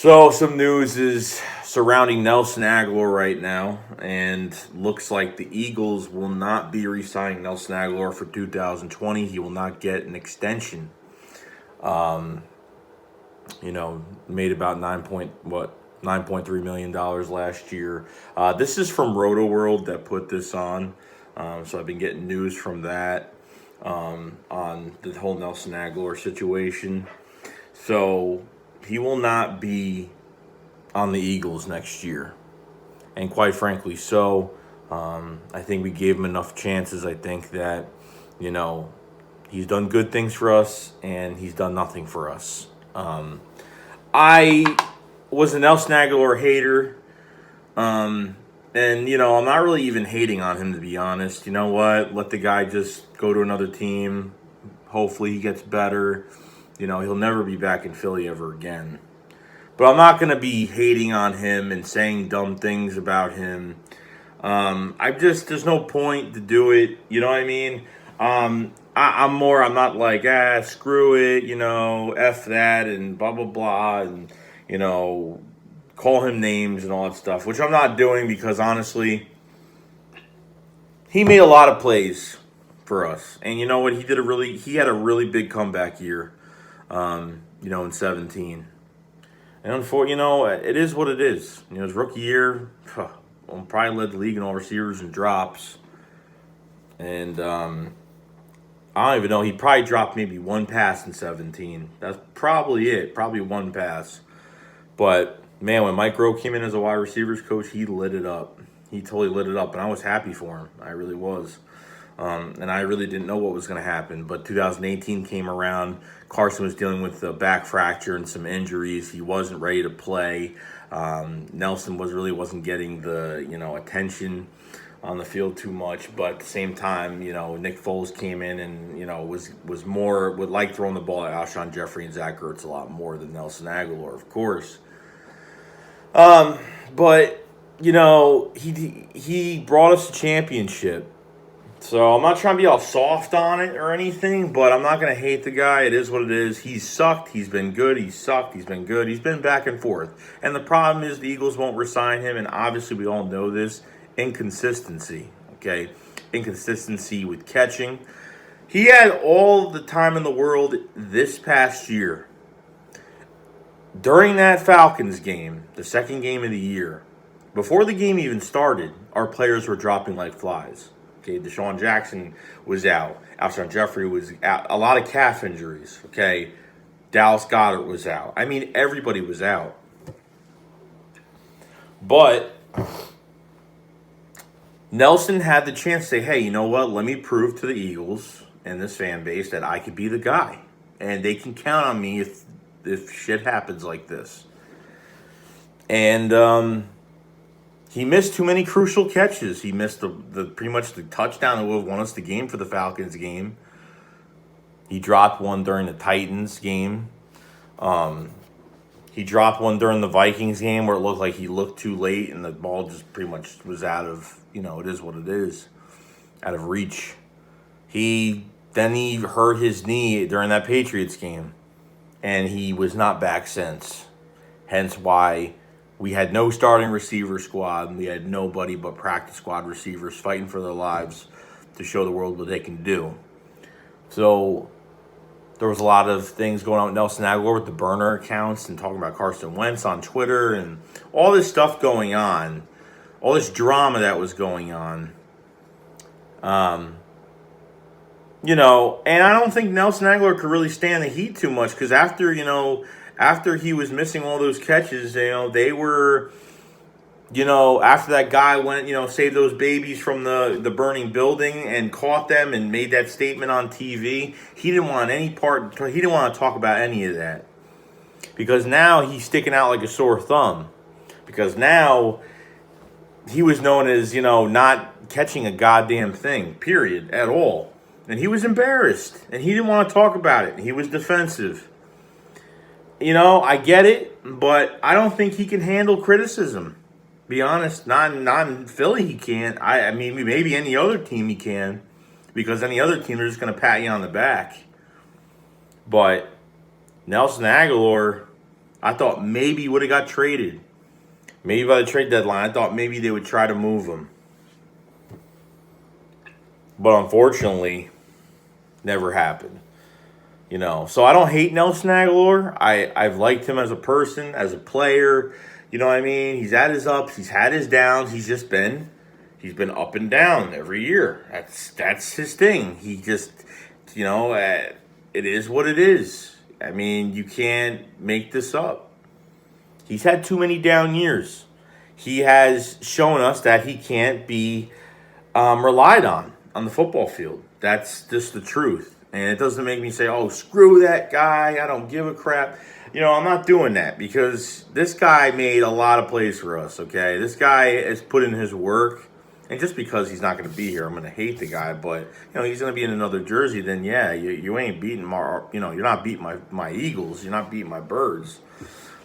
So some news is surrounding Nelson Agholor right now, and looks like the Eagles will not be re-signing Nelson Agholor for 2020. He will not get an extension. Made about 9.3 million dollars last year. This is from Roto World that put this on, so I've been getting news from that on the whole Nelson Agholor situation. So he will not be on the Eagles next year, and quite frankly, so I think we gave him enough chances. I think that you know he's done good things for us, and he's done nothing for us. I was a Nelson Aguilar hater, and I'm not really even hating on him, to be honest. You know what? Let the guy just go to another team. Hopefully, he gets better. He'll never be back in Philly ever again. But I'm not going to be hating on him and saying dumb things about him. There's no point to do it. You know what I mean? I'm not like, screw it, F that and blah, blah, blah, and, call him names and all that stuff, which I'm not doing because honestly, he made a lot of plays for us. And you know what? He had a really big comeback year, in 17. And it is what it is. His rookie year, probably led the league in all receivers and drops. And I don't even know. He probably dropped maybe one pass in 17. That's probably it. Probably one pass. But, man, when Mike Rowe came in as a wide receivers coach, he lit it up. He totally lit it up. And I was happy for him. I really was. And I really didn't know what was going to happen. But 2018 came around. Carson was dealing with a back fracture and some injuries. He wasn't ready to play. Nelson wasn't getting the attention on the field too much. But at the same time, Nick Foles came in and would like throwing the ball at Alshon Jeffrey and Zach Ertz a lot more than Nelson Agholor, of course. But he brought us a championship. So I'm not trying to be all soft on it or anything, but I'm not going to hate the guy. It is what it is. He's sucked. He's been good. He's sucked. He's been good. He's been back and forth. And the problem is the Eagles won't re-sign him, and obviously we all know this. Inconsistency, okay? Inconsistency with catching. He had all the time in the world this past year. During that Falcons game, the second game of the year, before the game even started, our players were dropping like flies. Okay, Deshaun Jackson was out. Alshon Jeffrey was out. A lot of calf injuries. Okay, Dallas Goedert was out. I mean, everybody was out. But Nelson had the chance to say, hey, you know what? Let me prove to the Eagles and this fan base that I could be the guy. And they can count on me if shit happens like this. And he missed too many crucial catches. He missed the pretty much the touchdown that would have won us the game for the Falcons game. He dropped one during the Titans game. He dropped one during the Vikings game where it looked like he looked too late and the ball just pretty much was out of, it is what it is, out of reach. Then he hurt his knee during that Patriots game, and he was not back since. Hence why we had no starting receiver squad. We had nobody but practice squad receivers fighting for their lives to show the world what they can do. So there was a lot of things going on with Nelson Agholor with the burner accounts and talking about Carson Wentz on Twitter and all this stuff going on, all this drama that was going on. And I don't think Nelson Agholor could really stand the heat too much because after he was missing all those catches, they were, after that guy went, saved those babies from the burning building and caught them and made that statement on TV, he didn't want he didn't want to talk about any of that. Because now he's sticking out like a sore thumb. Because now he was known as, not catching a goddamn thing, period, at all. And he was embarrassed. And he didn't want to talk about it. He was defensive. I get it, but I don't think he can handle criticism. Be honest, not in Philly he can't. I mean, maybe any other team he can, because any other team they're just going to pat you on the back. But Nelson Agholor, I thought maybe he would have got traded. Maybe by the trade deadline, I thought maybe they would try to move him. But unfortunately, never happened. So I don't hate Nelson Agholor. I've liked him as a person, as a player. You know what I mean? He's had his ups, he's had his downs. He's been up and down every year. That's his thing. He just, it is what it is. I mean, you can't make this up. He's had too many down years. He has shown us that he can't be relied on the football field. That's just the truth. And it doesn't make me say, oh, screw that guy, I don't give a crap. I'm not doing that because this guy made a lot of plays for us, okay? This guy has put in his work. And just because he's not going to be here, I'm going to hate the guy. But, he's going to be in another jersey, then, yeah, you ain't beating you're not beating my Eagles. You're not beating my Birds.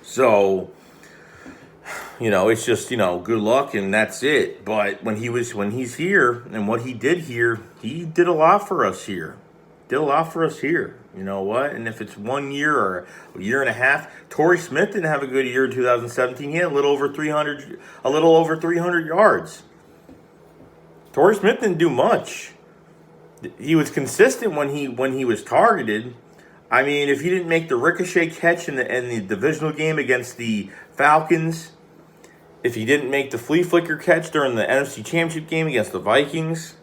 So, it's just, good luck and that's it. But when he's here and what he did here, he did a lot for us here. Did a lot for us here. You know what? And if it's 1 year or a year and a half, Torrey Smith didn't have a good year in 2017. He had a little over 300 yards. Torrey Smith didn't do much. He was consistent when he was targeted. I mean, if he didn't make the ricochet catch in the divisional game against the Falcons, if he didn't make the flea flicker catch during the NFC Championship game against the Vikings,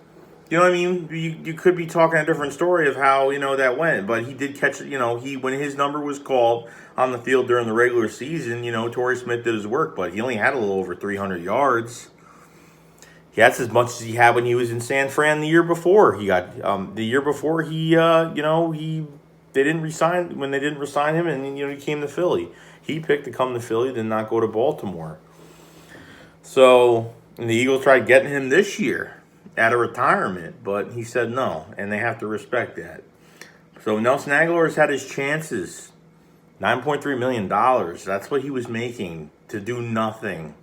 you know what I mean? You could be talking a different story of how, that went. But he did catch, when his number was called on the field during the regular season, Torrey Smith did his work. But he only had a little over 300 yards. That's as much as he had when he was in San Fran the year before. He got the year before they didn't resign him, and he came to Philly. He picked to come to Philly, did not go to Baltimore. So, and the Eagles tried getting him this year out of retirement, but he said no, and they have to respect that. So Nelson Agholor has had his chances. $9.3 million. That's what he was making to do nothing.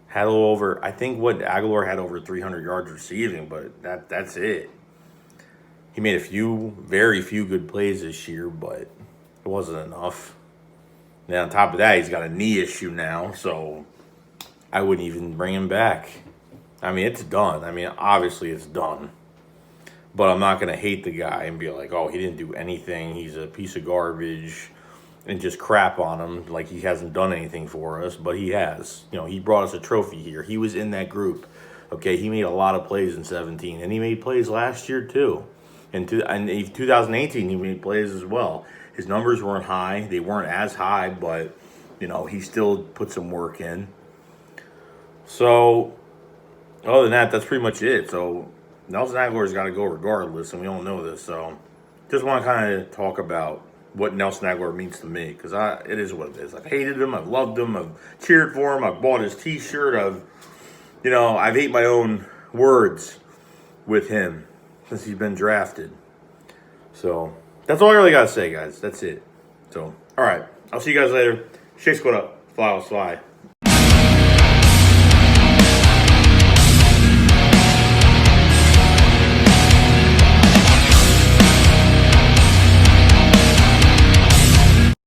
Had a little over, I think what Agholor had over 300 yards receiving, but that's it. He made very few good plays this year, but it wasn't enough. And on top of that, he's got a knee issue now, so I wouldn't even bring him back. I mean, it's done. I mean, obviously it's done. But I'm not going to hate the guy and be like, oh, he didn't do anything. He's a piece of garbage. And just crap on him like he hasn't done anything for us, but he has. He brought us a trophy here. He was in that group. Okay, he made a lot of plays in 2017, and he made plays last year too. In 2018, he made plays as well. His numbers weren't high. They weren't as high, but, he still put some work in. So, other than that, that's pretty much it. So, Nelson Agholor's got to go regardless, and we all know this. So, just want to kind of talk about what Nelson Agholor means to me, because it is what it is. I've hated him, I've loved him, I've cheered for him, I've bought his T-shirt, I've ate my own words with him since he's been drafted. So that's all I really got to say, guys. That's it. So, all right, I'll see you guys later. Shake squad up, fly will fly.